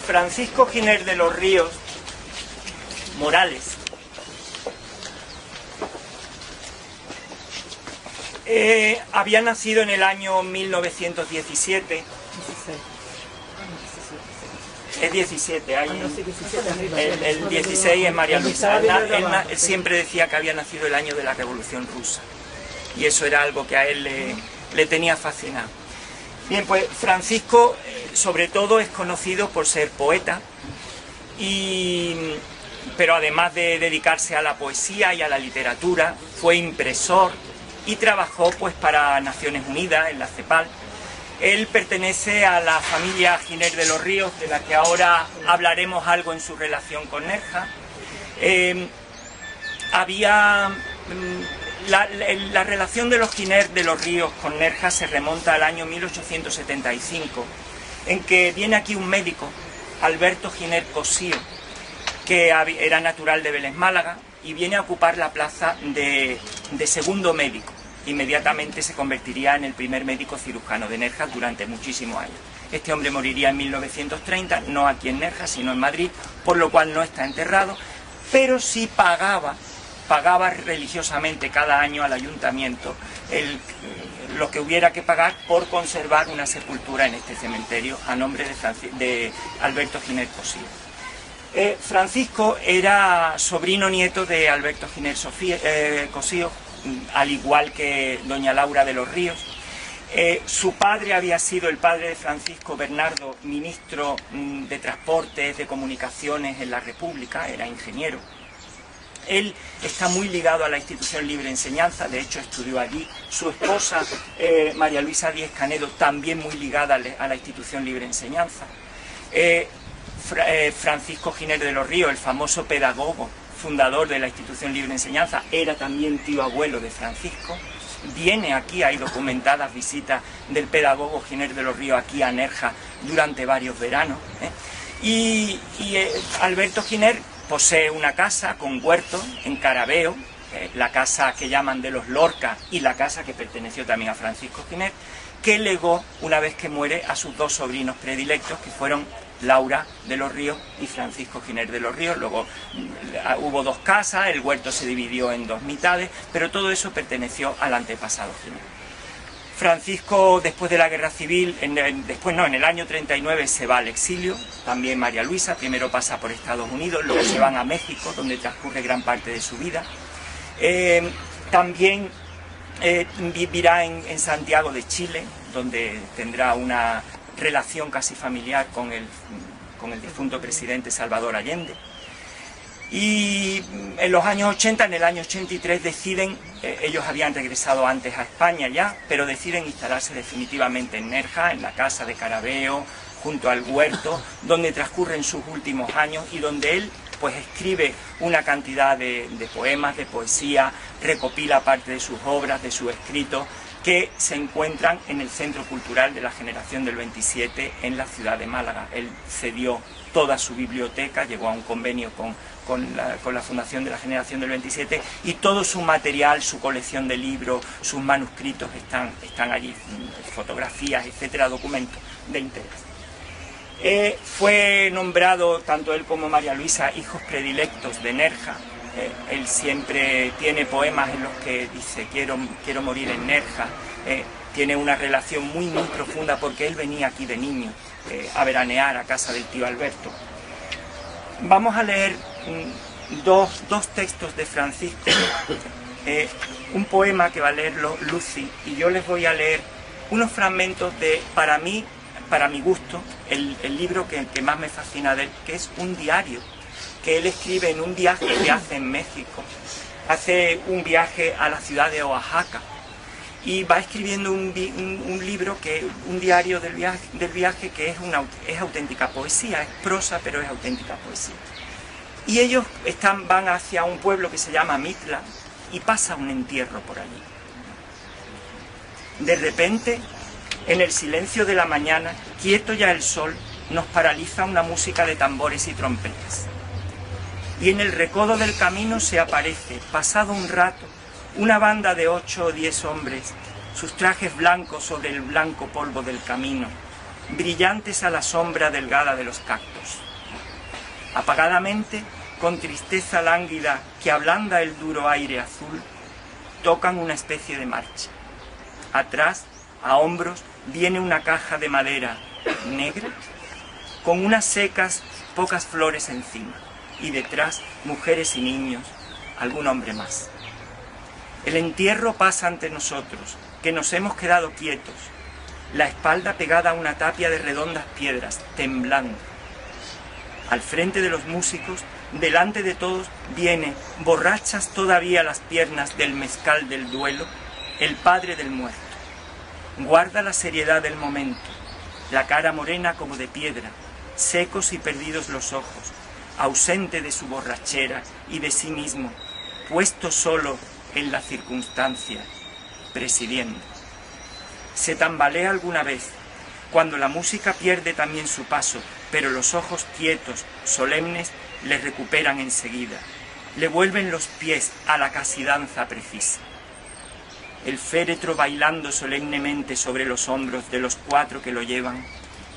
Francisco Giner de los Ríos Morales había nacido en el año 1917. Es 17, el 16 es María Luisa. Él siempre decía que había nacido el año de la Revolución Rusa, y eso era algo que a él le tenía fascinado. Bien, pues Francisco sobre todo es conocido por ser poeta, pero además de dedicarse a la poesía y a la literatura, fue impresor y trabajó pues para Naciones Unidas en la CEPAL. Él pertenece a la familia Giner de los Ríos, de la que ahora hablaremos algo en su relación con Nerja. La relación de los Giner de los Ríos con Nerja se remonta al año 1875, en que viene aquí un médico, Alberto Giner Cosío, que era natural de Vélez, Málaga, y viene a ocupar la plaza de segundo médico. Inmediatamente se convertiría en el primer médico cirujano de Nerja durante muchísimos años. Este hombre moriría en 1930, no aquí en Nerja, sino en Madrid, por lo cual no está enterrado, pero sí pagaba religiosamente cada año al ayuntamiento lo que hubiera que pagar por conservar una sepultura en este cementerio a nombre de Alberto Giner Cosío. Francisco era sobrino nieto de Alberto Giner Cosío, al igual que doña Laura de los Ríos. Su padre había sido el padre de Francisco, Bernardo, ministro de Transportes, de Comunicaciones en la República, era ingeniero. Él está muy ligado a la institución Libre Enseñanza, de hecho estudió allí. Su esposa, María Luisa Díez Canedo, también muy ligada a la institución Libre Enseñanza. Francisco Giner de los Ríos, el famoso pedagogo, fundador de la institución Libre Enseñanza, era también tío abuelo de Francisco. Viene aquí, hay documentadas visitas del pedagogo Giner de los Ríos aquí a Nerja durante varios veranos. Alberto Giner posee una casa con huerto en Carabeo, la casa que llaman de los Lorca y la casa que perteneció también a Francisco Giner, que legó una vez que muere a sus dos sobrinos predilectos, que fueron Laura de los Ríos y Francisco Giner de los Ríos. Luego hubo dos casas, el huerto se dividió en dos mitades, pero todo eso perteneció al antepasado Giner. Francisco, después de la Guerra Civil, en el año 39 se va al exilio, también María Luisa, primero pasa por Estados Unidos, luego se van a México, donde transcurre gran parte de su vida. También vivirá en Santiago de Chile, donde tendrá una relación casi familiar con el difunto presidente Salvador Allende. Y en los años 80, en el año 83, deciden, ellos habían regresado antes a España ya, pero deciden instalarse definitivamente en Nerja, en la casa de Carabeo, junto al huerto, donde transcurren sus últimos años y donde él pues escribe una cantidad de poemas, de poesía, recopila parte de sus obras, de sus escritos, que se encuentran en el Centro Cultural de la Generación del 27 en la ciudad de Málaga. Él cedió toda su biblioteca, llegó a un convenio con la Fundación de la Generación del 27 y todo su material, su colección de libros, sus manuscritos están allí, fotografías, etcétera, documentos de interés. Fue nombrado, tanto él como María Luisa, hijos predilectos de Nerja. Él siempre tiene poemas en los que dice quiero morir en Nerja. Tiene una relación muy profunda porque él venía aquí de niño a veranear a casa del tío Alberto. Vamos a leer dos textos de Francisco, un poema que va a leerlo Lucy, y yo les voy a leer unos fragmentos de, para mi gusto, el libro que más me fascina de él, que es un diario que él escribe en un viaje que hace en México. Hace un viaje a la ciudad de Oaxaca y va escribiendo un diario del viaje que es auténtica poesía, es prosa pero es auténtica poesía. Y ellos van hacia un pueblo que se llama Mitla y pasa un entierro por allí. De repente, en el silencio de la mañana, quieto ya el sol, nos paraliza una música de tambores y trompetas. Y en el recodo del camino se aparece, pasado un rato, una banda de 8 o 10 hombres, sus trajes blancos sobre el blanco polvo del camino, brillantes a la sombra delgada de los cactus. Apagadamente, con tristeza lánguida que ablanda el duro aire azul, tocan una especie de marcha. Atrás, a hombros, viene una caja de madera negra con unas secas, pocas flores encima, y detrás mujeres y niños, algún hombre más. El entierro pasa ante nosotros, que nos hemos quedado quietos, la espalda pegada a una tapia de redondas piedras, temblando. Al frente de los músicos, delante de todos, viene, borrachas todavía las piernas del mezcal del duelo, el padre del muerto. Guarda la seriedad del momento, la cara morena como de piedra, secos y perdidos los ojos, ausente de su borrachera y de sí mismo, puesto solo en la circunstancia, presidiendo. Se tambalea alguna vez, cuando la música pierde también su paso, pero los ojos quietos, solemnes, le recuperan enseguida, le vuelven los pies a la casi danza precisa. El féretro bailando solemnemente sobre los hombros de los 4 que lo llevan,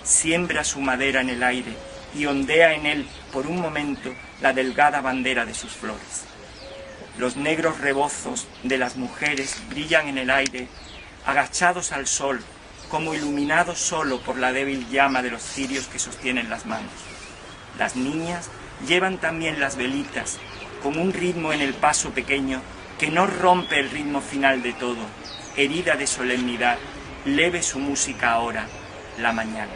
siembra su madera en el aire y ondea en él por un momento la delgada bandera de sus flores. Los negros rebozos de las mujeres brillan en el aire, agachados al sol, como iluminados solo por la débil llama de los cirios que sostienen las manos. Las niñas llevan también las velitas, con un ritmo en el paso pequeño que no rompe el ritmo final de todo, herida de solemnidad, leve su música ahora, la mañana.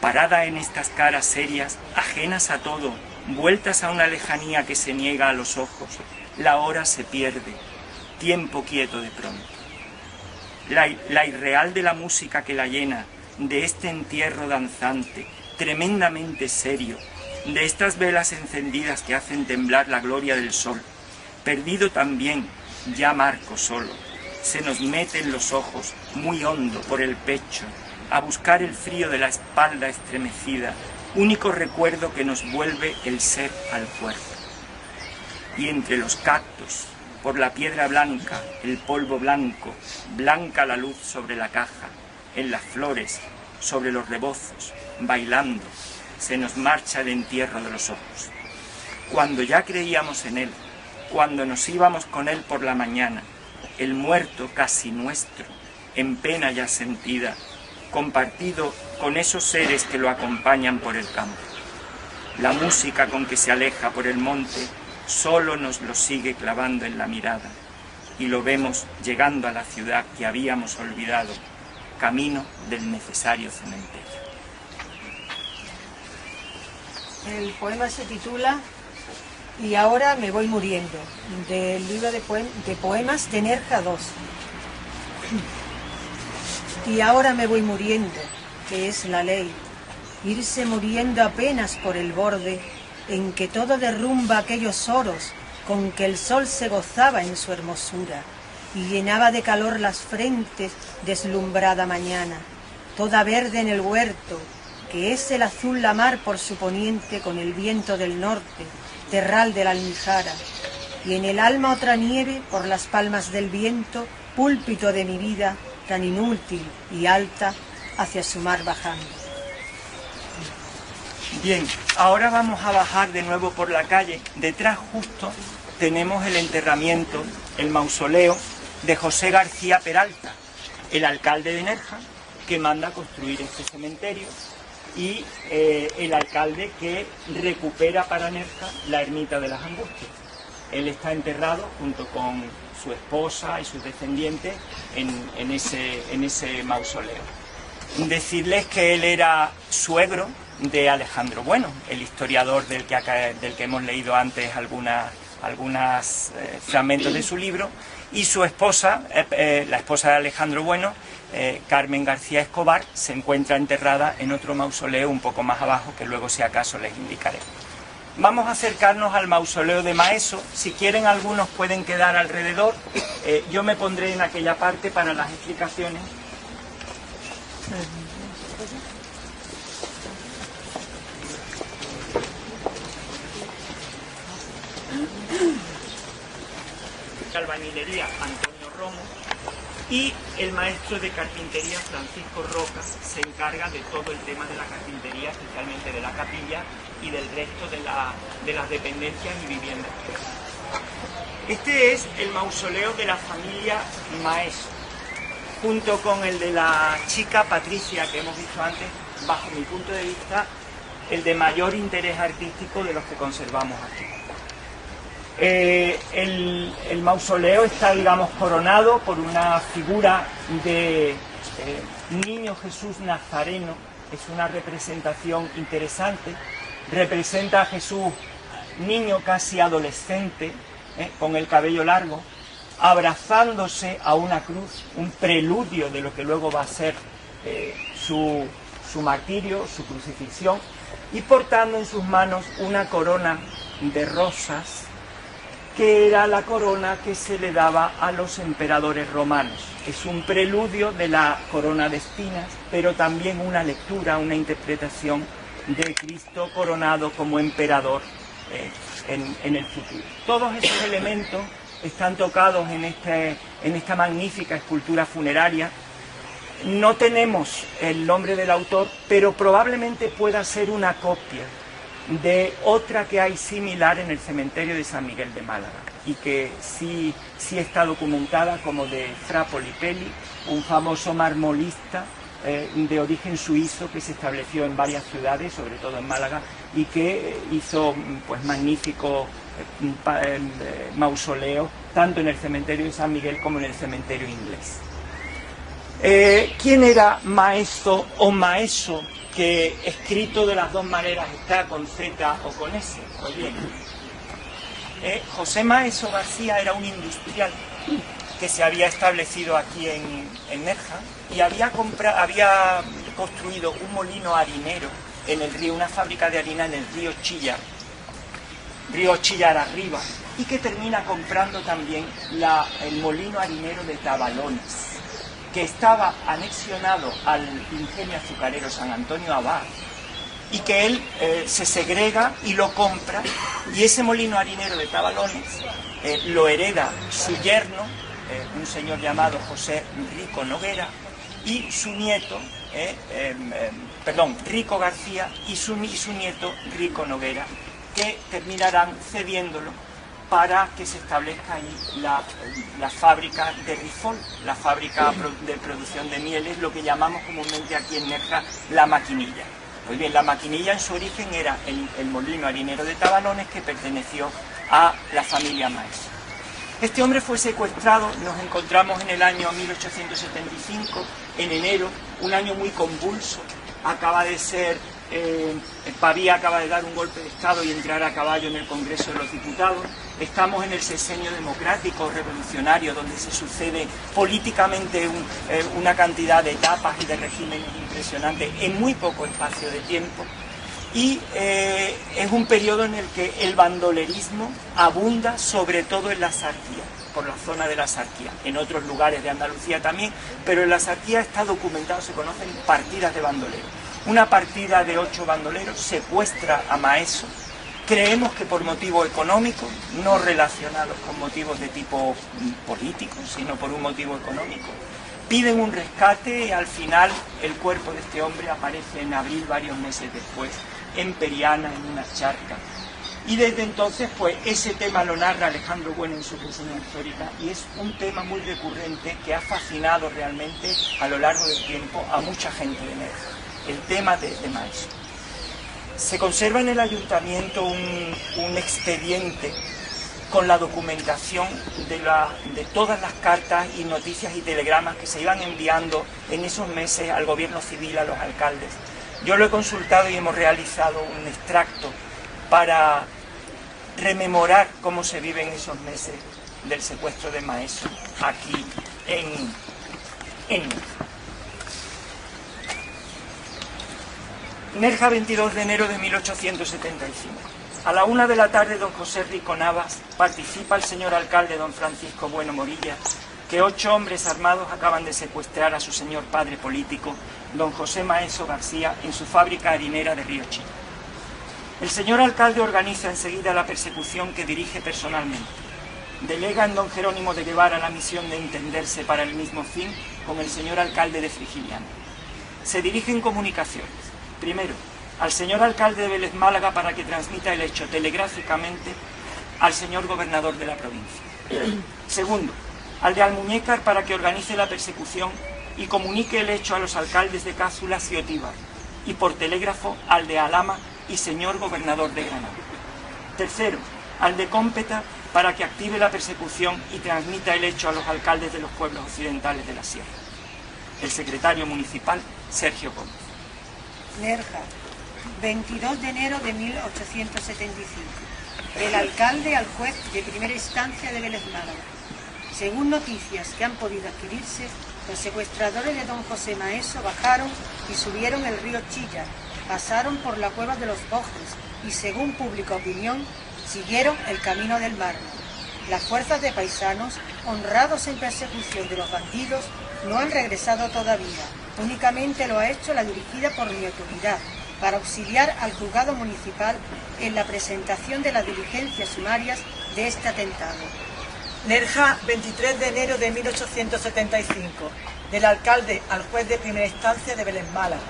Parada en estas caras serias, ajenas a todo, vueltas a una lejanía que se niega a los ojos, la hora se pierde, tiempo quieto de pronto. La irreal de la música que la llena, de este entierro danzante, tremendamente serio, de estas velas encendidas que hacen temblar la gloria del sol, perdido también, ya Marco solo, se nos mete en los ojos, muy hondo por el pecho, a buscar el frío de la espalda estremecida, único recuerdo que nos vuelve el ser al cuerpo. Y entre los cactus, por la piedra blanca, el polvo blanco, blanca la luz sobre la caja, en las flores, sobre los rebozos, bailando, se nos marcha el entierro de los ojos. Cuando ya creíamos en él, cuando nos íbamos con él por la mañana, el muerto casi nuestro, en pena ya sentida, compartido con esos seres que lo acompañan por el campo. La música con que se aleja por el monte solo nos lo sigue clavando en la mirada, y lo vemos llegando a la ciudad que habíamos olvidado, camino del necesario cementerio. El poema se titula Y ahora me voy muriendo, del libro de poemas de Nerja II. Y ahora me voy muriendo, que es la ley, irse muriendo apenas por el borde en que todo derrumba aquellos oros con que el sol se gozaba en su hermosura y llenaba de calor las frentes deslumbrada mañana, toda verde en el huerto, que es el azul la mar por su poniente con el viento del norte, terral de la almijara, y en el alma otra nieve por las palmas del viento, púlpito de mi vida, tan inútil y alta, hacia su mar bajando. Bien, ahora vamos a bajar de nuevo por la calle. Detrás justo tenemos el enterramiento, el mausoleo de José García Peralta, el alcalde de Nerja, que manda construir este cementerio, y el alcalde que recupera para Nerja la ermita de las Angustias. Él está enterrado junto con su esposa y sus descendientes en ese mausoleo. Decirles que él era suegro de Alejandro Bueno, el historiador del que hemos leído antes algunos fragmentos de su libro, y su esposa, la esposa de Alejandro Bueno, Carmen García Escobar, se encuentra enterrada en otro mausoleo un poco más abajo, que luego si acaso les indicaré. Vamos a acercarnos al mausoleo de Maeso. Si quieren, algunos pueden quedar alrededor. Yo me pondré en aquella parte para las explicaciones. Albañilería Antonio Romo, y el maestro de carpintería, Francisco Roca, se encarga de todo el tema de la carpintería, especialmente de la capilla y del resto de las dependencias y viviendas. Este es el mausoleo de la familia Maeso, junto con el de la chica Patricia, que hemos visto antes, bajo mi punto de vista, el de mayor interés artístico de los que conservamos aquí. El mausoleo está, digamos, coronado por una figura de Niño Jesús Nazareno. Es una representación interesante. Representa a Jesús niño casi adolescente, con el cabello largo, abrazándose a una cruz, un preludio de lo que luego va a ser su martirio, su crucifixión, y portando en sus manos una corona de rosas, que era la corona que se le daba a los emperadores romanos. Es un preludio de la corona de espinas, pero también una lectura, una interpretación de Cristo coronado como emperador en el futuro. Todos esos elementos están tocados en esta magnífica escultura funeraria. No tenemos el nombre del autor, pero probablemente pueda ser una copia de otra que hay similar en el cementerio de San Miguel de Málaga y que sí está documentada, como de Fra Polipelli, un famoso marmolista de origen suizo que se estableció en varias ciudades, sobre todo en Málaga, y que hizo pues magníficos mausoleos tanto en el cementerio de San Miguel como en el cementerio inglés. ¿Quién era Maeso o Maeso? Que escrito de las dos maneras está con Z o con S. Pues bien, José Maeso García era un industrial que se había establecido aquí en Nerja y había construido un molino harinero en el río, una fábrica de harina en el río Chillar arriba, y que termina comprando también el molino harinero de Tabalones, que estaba anexionado al ingenio azucarero San Antonio Abad, y que él se segrega y lo compra, y ese molino harinero de Tabalones lo hereda su yerno, un señor llamado José Rico Noguera, y su nieto, Rico García, y su nieto Rico Noguera, que terminarán cediéndolo para que se establezca ahí la fábrica de Rifol, la fábrica de producción de mieles, lo que llamamos comúnmente aquí en Nerja la maquinilla. Pues bien, la maquinilla en su origen era el molino harinero de Tabalones, que perteneció a la familia Maeso. Este hombre fue secuestrado, nos encontramos en el año 1875, en enero, un año muy convulso. Acaba de ser, Pavía acaba de dar un golpe de Estado y entrar a caballo en el Congreso de los Diputados. Estamos en el sexenio democrático revolucionario, donde se sucede políticamente una cantidad de etapas y de regímenes impresionantes en muy poco espacio de tiempo. Y es un periodo en el que el bandolerismo abunda, sobre todo en la Sarquía, por la zona de la Sarquía, en otros lugares de Andalucía también, pero en la Sarquía está documentado, se conocen partidas de bandoleros. Una partida de 8 bandoleros secuestra a Maeso, creemos que por motivo económico, no relacionados con motivos de tipo político, sino por un motivo económico. Piden un rescate y al final el cuerpo de este hombre aparece en abril, varios meses después, en Periana, en una charca. Y desde entonces, pues, ese tema lo narra Alejandro Bueno en su reseña histórica, y es un tema muy recurrente que ha fascinado realmente a lo largo del tiempo a mucha gente de Nerja, el tema de Maeso. Se conserva en el ayuntamiento un expediente con la documentación de todas las cartas y noticias y telegramas que se iban enviando en esos meses al gobierno civil, a los alcaldes. Yo lo he consultado y hemos realizado un extracto para rememorar cómo se viven esos meses del secuestro de Maeso aquí en Nerja, 22 de enero de 1875. A la 1 de la tarde, don José Rico Navas participa el señor alcalde, don Francisco Bueno Morilla, que 8 hombres armados acaban de secuestrar a su señor padre político, don José Maeso García, en su fábrica harinera de Río Chico. El señor alcalde organiza enseguida la persecución que dirige personalmente. delega en don Jerónimo de Guevara la misión de entenderse para el mismo fin con el señor alcalde de Frigiliana. Se dirigen comunicaciones, primero, al señor alcalde de Vélez Málaga para que transmita el hecho telegráficamente al señor gobernador de la provincia. Segundo, al de Almuñécar para que organice la persecución y comunique el hecho a los alcaldes de Cázulas y Otíbar, y por telégrafo al de Alhama y señor gobernador de Granada. Tercero, al de Cómpeta para que active la persecución y transmita el hecho a los alcaldes de los pueblos occidentales de la sierra. El secretario municipal, Sergio Gómez. Nerja, 22 de enero de 1875. Del alcalde al juez de primera instancia de Vélez Málaga. Según noticias que han podido adquirirse, los secuestradores de don José Maeso bajaron y subieron el río Chilla, pasaron por la cueva de los Bojes y, según pública opinión, siguieron el camino del Mármol. Las fuerzas de paisanos, honrados en persecución de los bandidos, no han regresado todavía. Únicamente lo ha hecho la dirigida por mi autoridad, para auxiliar al juzgado municipal en la presentación de las diligencias sumarias de este atentado. Nerja, 23 de enero de 1875, del alcalde al juez de primera instancia de Vélez Málaga.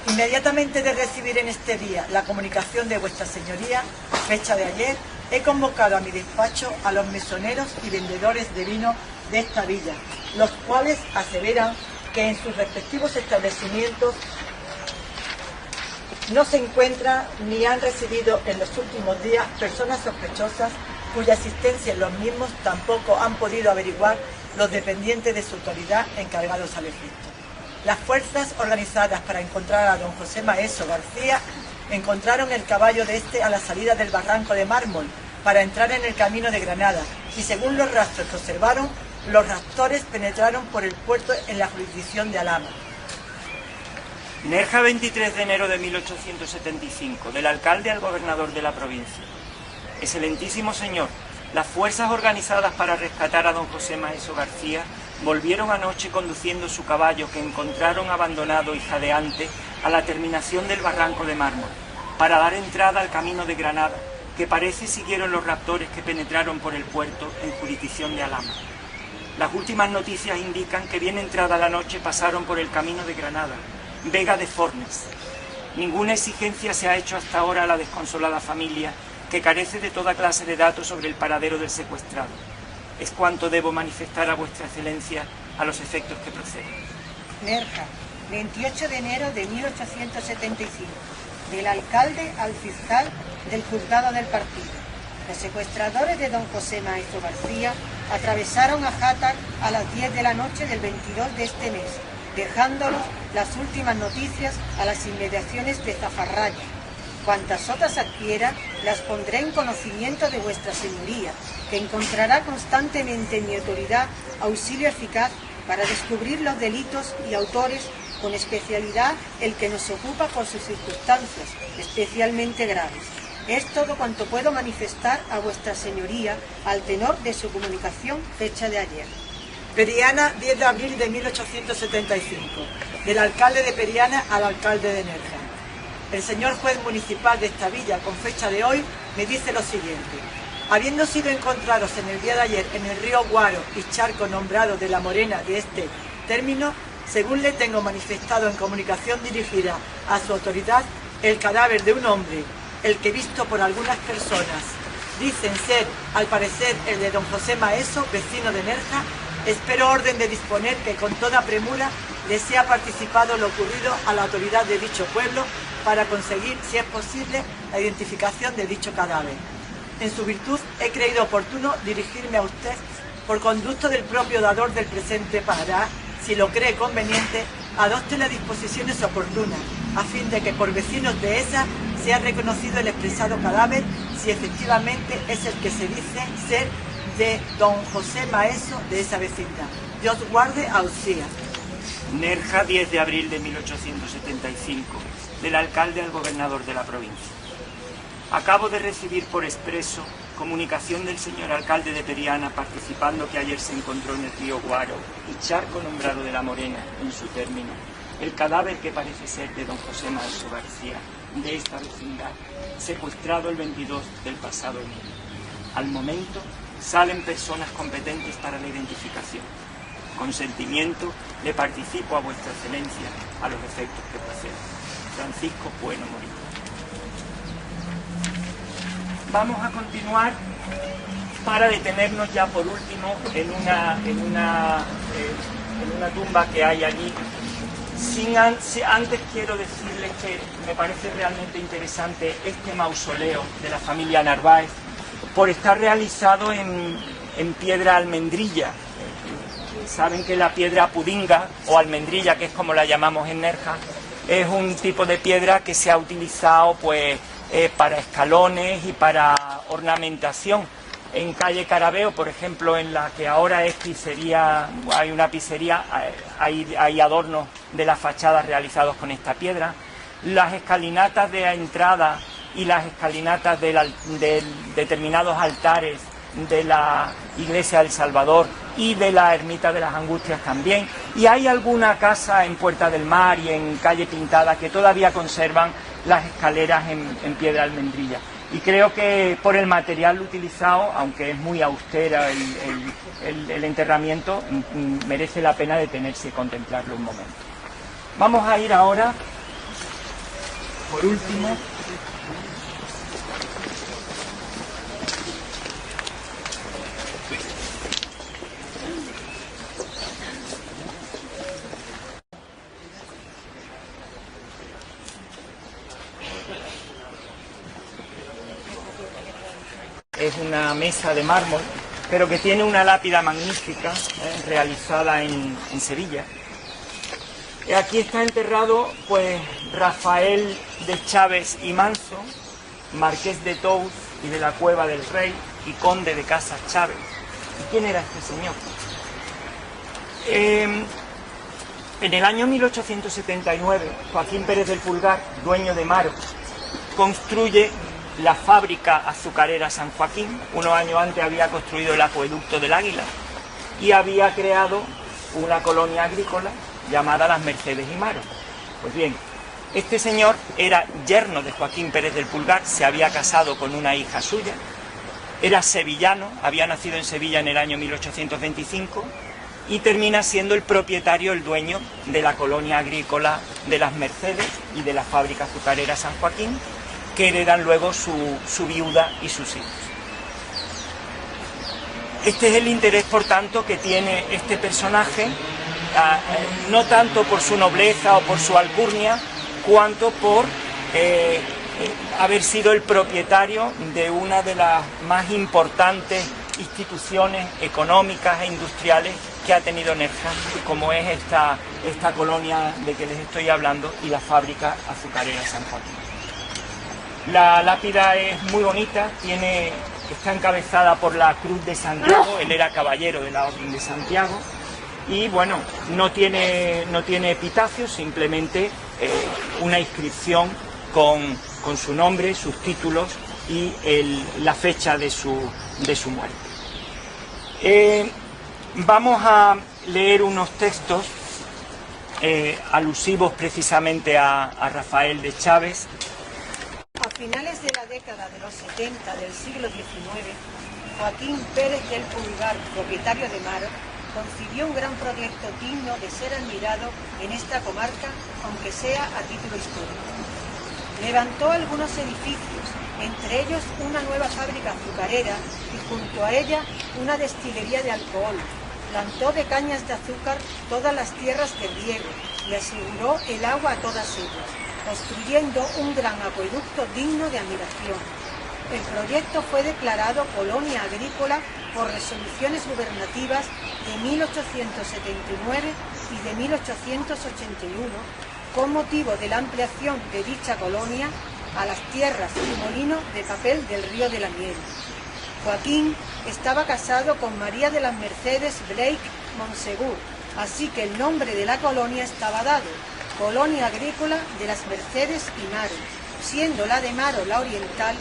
Inmediatamente de recibir en este día la comunicación de vuestra señoría, fecha de ayer, he convocado a mi despacho a los mesoneros y vendedores de vino de esta villa, los cuales aseveran que en sus respectivos establecimientos no se encuentran ni han recibido en los últimos días personas sospechosas cuya existencia en los mismos tampoco han podido averiguar los dependientes de su autoridad encargados al efecto. Las fuerzas organizadas para encontrar a don José Maeso García encontraron el caballo de este a la salida del barranco de Mármol para entrar en el camino de Granada y, según los rastros que observaron, los raptores penetraron por el puerto en la jurisdicción de Alhama. Nerja, 23 de enero de 1875, del alcalde al gobernador de la provincia. Excelentísimo señor, las fuerzas organizadas para rescatar a don José Maeso García volvieron anoche conduciendo su caballo que encontraron abandonado y jadeante a la terminación del barranco de Mármol, para dar entrada al camino de Granada, que parece siguieron los raptores que penetraron por el puerto en jurisdicción de Alhama. Las últimas noticias indican que bien entrada la noche pasaron por el camino de Granada, Vega de Fornes. Ninguna exigencia se ha hecho hasta ahora a la desconsolada familia, que carece de toda clase de datos sobre el paradero del secuestrado. Es cuanto debo manifestar a vuestra excelencia a los efectos que proceden. Nerja, 28 de enero de 1875, del alcalde al fiscal del juzgado del partido. Los secuestradores de don José Maeso García atravesaron a Játar a las 10 de la noche del 22 de este mes, dejándolos las últimas noticias a las inmediaciones de Zafarraya. Cuantas otras adquiera, las pondré en conocimiento de vuestra señoría, que encontrará constantemente en mi autoridad auxilio eficaz para descubrir los delitos y autores, con especialidad el que nos ocupa por sus circunstancias, especialmente graves. Es todo cuanto puedo manifestar a vuestra señoría al tenor de su comunicación fecha de ayer. Periana, 10 de abril de 1875, del alcalde de Periana al alcalde de Nerja. El señor juez municipal de esta villa, con fecha de hoy, me dice lo siguiente. Habiendo sido encontrados en el día de ayer en el río Guaro y charco nombrado de la Morena de este término, según le tengo manifestado en comunicación dirigida a su autoridad, el cadáver de un hombre, el que visto por algunas personas dicen ser, al parecer, el de don José Maeso, vecino de Nerja, espero orden de disponer que con toda premura le sea participado lo ocurrido a la autoridad de dicho pueblo para conseguir, si es posible, la identificación de dicho cadáver. En su virtud, he creído oportuno dirigirme a usted por conducto del propio dador del presente para, si lo cree conveniente, adopte las disposiciones oportunas, a fin de que por vecinos de esa sea reconocido el expresado cadáver, si efectivamente es el que se dice ser de don José Maeso de esa vecindad. Dios guarde a Usía. Nerja, 10 de abril de 1875, del alcalde al gobernador de la provincia. Acabo de recibir por expreso comunicación del señor alcalde de Periana, participando que ayer se encontró en el río Guaro y charco nombrado de la Morena, en su término, el cadáver que parece ser de don José Maeso García, de esta vecindad, secuestrado el 22 del pasado enero. Al momento, salen personas competentes para la identificación. Consentimiento, le participo a vuestra excelencia a los efectos que procedan. Francisco Bueno Morillo. Vamos a continuar para detenernos ya por último en una tumba que hay allí. Antes quiero decirles que me parece realmente interesante este mausoleo de la familia Narváez por estar realizado en piedra almendrilla. Saben que la piedra pudinga o almendrilla, que es como la llamamos en Nerja, es un tipo de piedra que se ha utilizado pues para escalones y para ornamentación. En calle Carabeo, por ejemplo, en la que ahora es pizzería, hay una pizzería, hay adornos de las fachadas realizados con esta piedra. Las escalinatas de entrada y las escalinatas de determinados altares de la Iglesia del Salvador y de la Ermita de las Angustias también. Y hay alguna casa en Puerta del Mar y en Calle Pintada que todavía conservan las escaleras en piedra almendrilla. Y creo que por el material utilizado, aunque es muy austera el enterramiento, merece la pena detenerse y contemplarlo un momento. Vamos a ir ahora, por último, es una mesa de mármol, pero que tiene una lápida magnífica, realizada en Sevilla. Aquí está enterrado pues Rafael de Chávez y Manso, marqués de Tous y de la Cueva del Rey y conde de Casas Chávez. ¿Y quién era este señor? En el año 1879, Joaquín Pérez del Pulgar, dueño de Maro, construye la fábrica azucarera San Joaquín. Unos años antes había construido el acueducto del Águila y había creado una colonia agrícola llamada Las Mercedes y Maro. Pues bien, este señor era yerno de Joaquín Pérez del Pulgar, se había casado con una hija suya, era sevillano, había nacido en Sevilla en el año 1825 y termina siendo el propietario, el dueño de la colonia agrícola de Las Mercedes y de la fábrica azucarera San Joaquín, que heredan luego su viuda y sus hijos. Este es el interés, por tanto, que tiene este personaje, no tanto por su nobleza o por su alcurnia, cuanto por haber sido el propietario de una de las más importantes instituciones económicas e industriales que ha tenido Nerja, como es esta colonia de que les estoy hablando y la fábrica azucarera San Joaquín. La lápida es muy bonita, está encabezada por la Cruz de Santiago, él era caballero de la Orden de Santiago, y bueno, no tiene epitafio, simplemente una inscripción con su nombre, sus títulos y la fecha de su muerte. Vamos a leer unos textos alusivos precisamente a Rafael de Chávez. A finales de la década de los 70 del siglo XIX, Joaquín Pérez del Pulgar, propietario de Maro, concibió un gran proyecto digno de ser admirado en esta comarca, aunque sea a título histórico. Levantó algunos edificios, entre ellos una nueva fábrica azucarera y junto a ella una destilería de alcohol. Plantó de cañas de azúcar todas las tierras de riego y aseguró el agua a todas ellas, construyendo un gran acueducto digno de admiración. El proyecto fue declarado colonia agrícola por resoluciones gubernativas de 1879 y de 1881, con motivo de la ampliación de dicha colonia a las tierras y molinos de papel del Río de la Miel. Joaquín estaba casado con María de las Mercedes Blake Monsegur, así que el nombre de la colonia estaba dado, Colonia Agrícola de las Mercedes y Maro, siendo la de Maro la oriental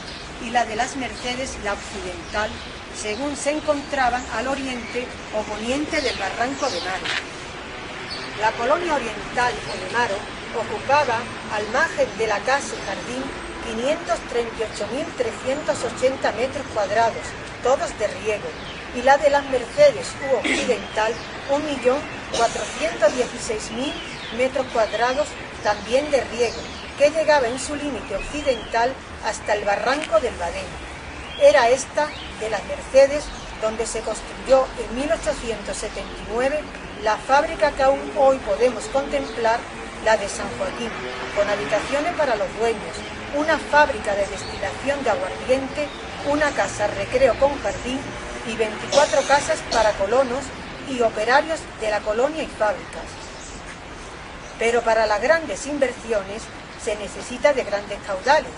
y la de las Mercedes la occidental, según se encontraban al oriente o poniente del barranco de Maro. La colonia oriental o de Maro ocupaba al margen de la casa y jardín 538.380 metros cuadrados, todos de riego, y la de las Mercedes u Occidental 1.416.000 metros cuadrados también de riego, que llegaba en su límite occidental hasta el barranco del Badén. Era esta de las Mercedes donde se construyó en 1879 la fábrica que aún hoy podemos contemplar, la de San Joaquín, con habitaciones para los dueños, una fábrica de destilación de aguardiente, una casa recreo con jardín y 24 casas para colonos y operarios de la colonia y fábricas. Pero para las grandes inversiones se necesita de grandes caudales,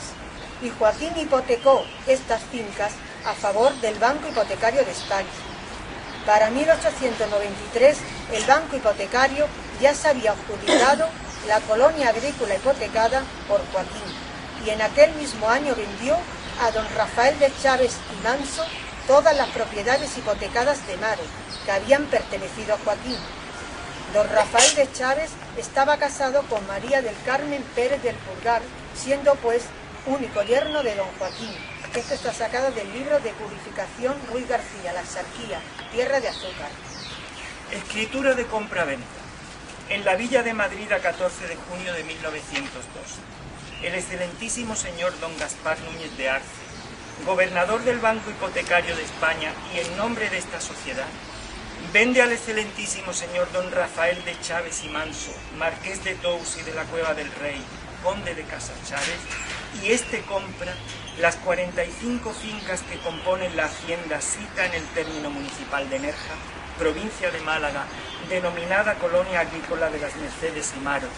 y Joaquín hipotecó estas fincas a favor del Banco Hipotecario de España. Para 1893 el Banco Hipotecario ya se había adjudicado la colonia agrícola hipotecada por Joaquín, y en aquel mismo año vendió a don Rafael de Chaves y Manso todas las propiedades hipotecadas de Maro, que habían pertenecido a Joaquín. Don Rafael de Chaves estaba casado con María del Carmen Pérez del Pulgar, siendo pues único yerno de don Joaquín. Esto está sacado del libro de Purificación Ruiz García, La Exarquía, Tierra de Azúcar. Escritura de compra-venta. En la Villa de Madrid, a 14 de junio de 1902, el excelentísimo señor don Gaspar Núñez de Arce, gobernador del Banco Hipotecario de España y en nombre de esta sociedad, vende al excelentísimo señor don Rafael de Chaves y Manso, marqués de Tous y de la Cueva del Rey, conde de Casachaves, y este compra las 45 fincas que componen la hacienda sita en el término municipal de Nerja, provincia de Málaga, denominada Colonia Agrícola de las Mercedes y Maro,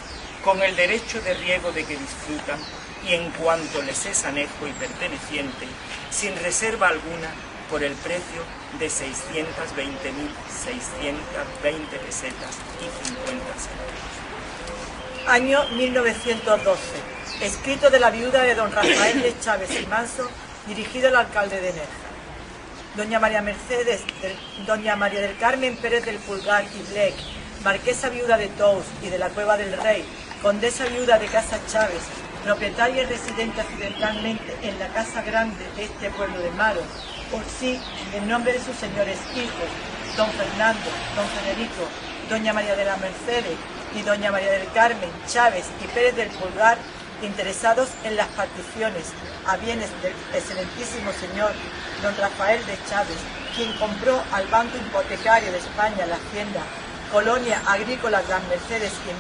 con el derecho de riego de que disfrutan y en cuanto les es anejo y perteneciente, sin reserva alguna, por el precio de 620.620 pesetas y 50 centavos. Año 1912. Escrito de la viuda de don Rafael de Chaves y Manso, dirigido al alcalde de Nerja. Doña María del Carmen Pérez del Pulgar y Blec, marquesa viuda de Tous y de la Cueva del Rey, condesa viuda de Casa Chaves, propietaria y residente accidentalmente en la Casa Grande de este pueblo de Maro, por sí, en nombre de sus señores hijos, don Fernando, don Federico, doña María de la Mercedes y doña María del Carmen Chaves y Pérez del Pulgar, interesados en las particiones a bienes del excelentísimo señor don Rafael de Chaves, quien compró al Banco Hipotecario de España la hacienda Colonia Agrícola Gran Mercedes y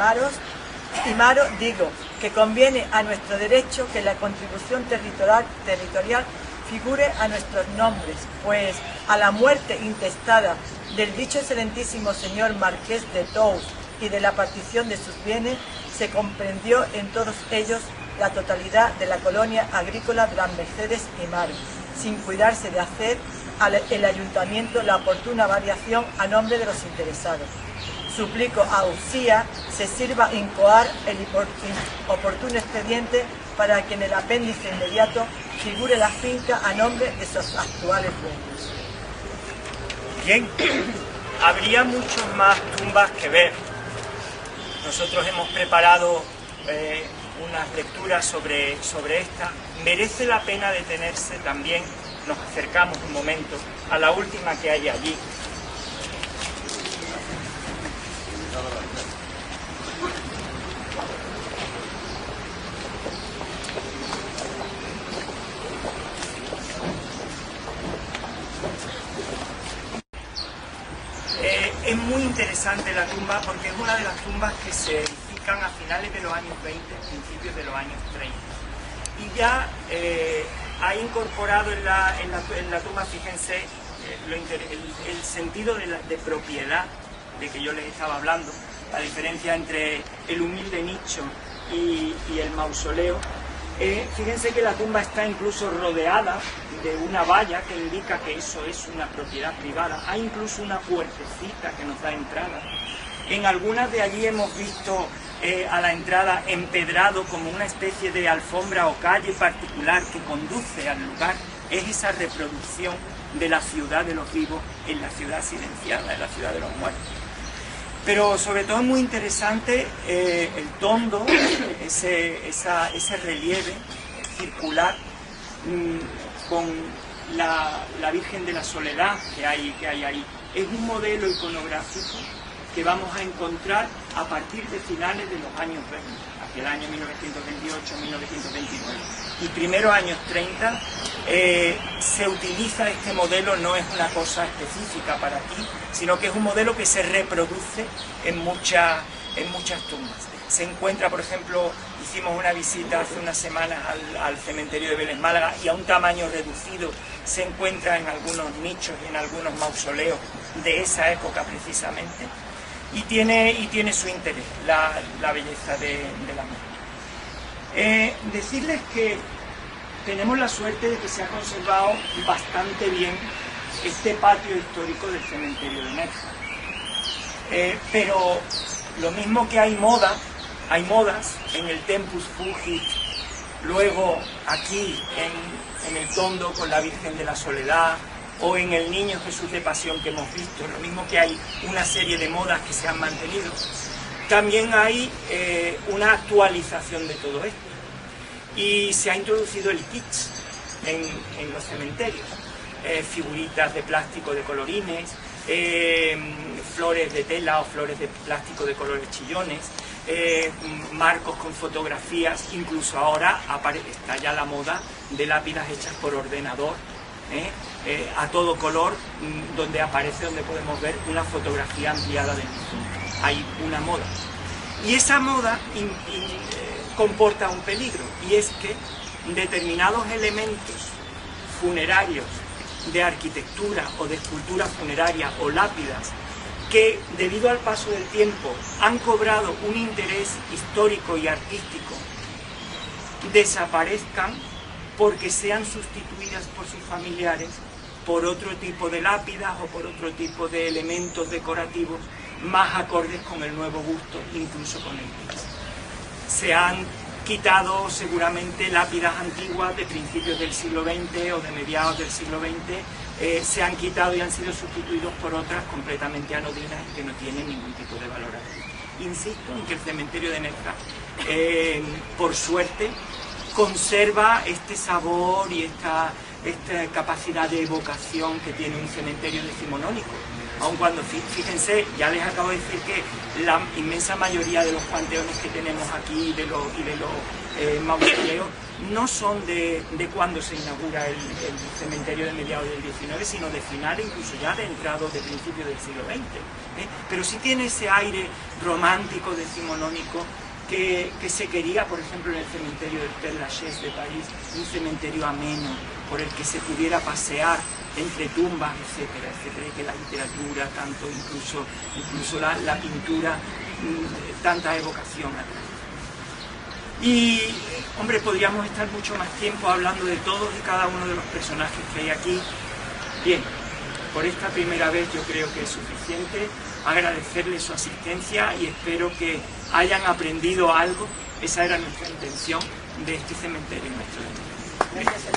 Maro, digo que conviene a nuestro derecho que la contribución territorial figure a nuestros nombres, pues a la muerte intestada del dicho excelentísimo señor marqués de Tous y de la partición de sus bienes, se comprendió en todos ellos la totalidad de la colonia agrícola Gran Mercedes y Maro, sin cuidarse de hacer el ayuntamiento la oportuna variación a nombre de los interesados. Suplico a Usía se sirva incoar el oportuno expediente para que en el apéndice inmediato figure la finca a nombre de sus actuales dueños. Bien, habría muchas más tumbas que ver. Nosotros hemos preparado unas lecturas sobre esta. Merece la pena detenerse también, nos acercamos un momento a la última que hay allí. Es muy interesante la tumba porque es una de las tumbas que se edifican a finales de los años 20, principios de los años 30. Y ya ha incorporado en la tumba, fíjense, el sentido de propiedad de que yo les estaba hablando, la diferencia entre el humilde nicho y el mausoleo. Fíjense que la tumba está incluso rodeada de una valla que indica que eso es una propiedad privada. Hay incluso una puertecita que nos da entrada. En algunas de allí hemos visto a la entrada empedrado como una especie de alfombra o calle particular que conduce al lugar. Es esa reproducción de la ciudad de los vivos en la ciudad silenciada, en la ciudad de los muertos. Pero sobre todo es muy interesante el tondo, ese relieve. circular con la Virgen de la Soledad que hay ahí. Es un modelo iconográfico que vamos a encontrar a partir de finales de los años 20, hacia el año 1928-1929. Y primeros años 30 se utiliza este modelo, no es una cosa específica para aquí, sino que es un modelo que se reproduce en muchas tumbas. Se encuentra, por ejemplo, hicimos una visita hace unas semanas al cementerio de Vélez Málaga y a un tamaño reducido se encuentra en algunos nichos y en algunos mausoleos de esa época precisamente. Y tiene su interés, la belleza de la misma. Decirles que tenemos la suerte de que se ha conservado bastante bien este patio histórico del cementerio de Nerja. Pero lo mismo que hay modas en el Tempus Fugit, luego aquí en el Tondo con la Virgen de la Soledad, o en el Niño Jesús de Pasión que hemos visto, lo mismo que hay una serie de modas que se han mantenido, también hay una actualización de todo esto. Y se ha introducido el kitsch en los cementerios, figuritas de plástico de colorines, flores de tela o flores de plástico de colores chillones, marcos con fotografías, incluso ahora está ya la moda de lápidas hechas por ordenador, a todo color, donde podemos ver una fotografía ampliada del difunto. Hay una moda. Y esa moda comporta un peligro, y es que determinados elementos funerarios de arquitectura o de escultura funeraria o lápidas que debido al paso del tiempo han cobrado un interés histórico y artístico desaparezcan porque sean sustituidas por sus familiares por otro tipo de lápidas o por otro tipo de elementos decorativos más acordes con el nuevo gusto, incluso con el kitsch. Se han quitado seguramente lápidas antiguas de principios del siglo XX o de mediados del siglo XX, se han quitado y han sido sustituidos por otras completamente anodinas y que no tienen ningún tipo de valor artístico. Insisto en que el cementerio de Nerja, por suerte, conserva este sabor y esta capacidad de evocación que tiene un cementerio decimonónico. Aun cuando, fíjense, ya les acabo de decir que la inmensa mayoría de los panteones que tenemos aquí y de los mausoleos no son de cuando se inaugura el cementerio de mediados del XIX, sino de finales, incluso ya de entrados de principios del siglo XX. Pero sí tiene ese aire romántico decimonónico que se quería, por ejemplo, en el cementerio del Père Lachaise de París, un cementerio ameno por el que se pudiera pasear entre tumbas, etcétera, etcétera, y que la literatura, tanto incluso la pintura, tanta evocación atrae. Y, hombre, podríamos estar mucho más tiempo hablando de todos y cada uno de los personajes que hay aquí. Bien, por esta primera vez yo creo que es suficiente. Agradecerles su asistencia y espero que hayan aprendido algo. Esa era nuestra intención de este cementerio nuestro. Gracias.